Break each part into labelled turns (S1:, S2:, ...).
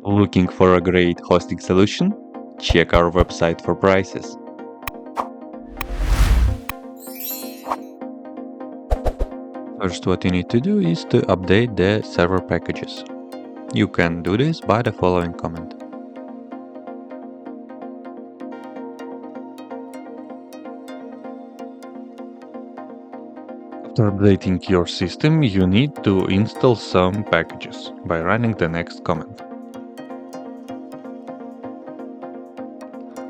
S1: Looking for a great hosting solution? Check our website for prices. First, what you need to do is to update the server packages. You can do this by the following command. After updating your system, you need to install some packages by running the next command.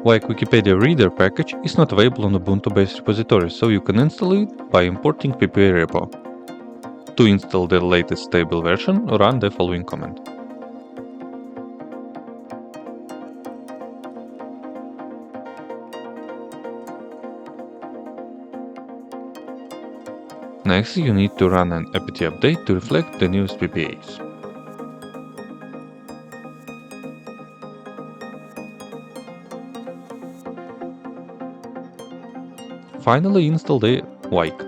S1: Wike Wikipedia Reader package is not available on Ubuntu-based repositories, so you can install it by importing pp repo. To install the latest stable version, run the following command. Next, you need to run an apt update to reflect the newest PPAs. Finally, install the Wike.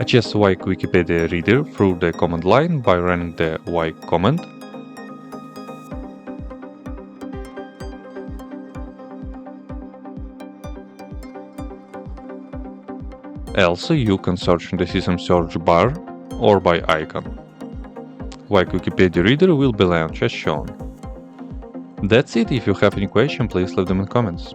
S1: Adjust Wike Wikipedia Reader through the command line by running the Wike command. Else, you can search in the system search bar or by icon. Wike Wikipedia Reader will be launched as shown. That's it. If you have any question, please leave them in comments.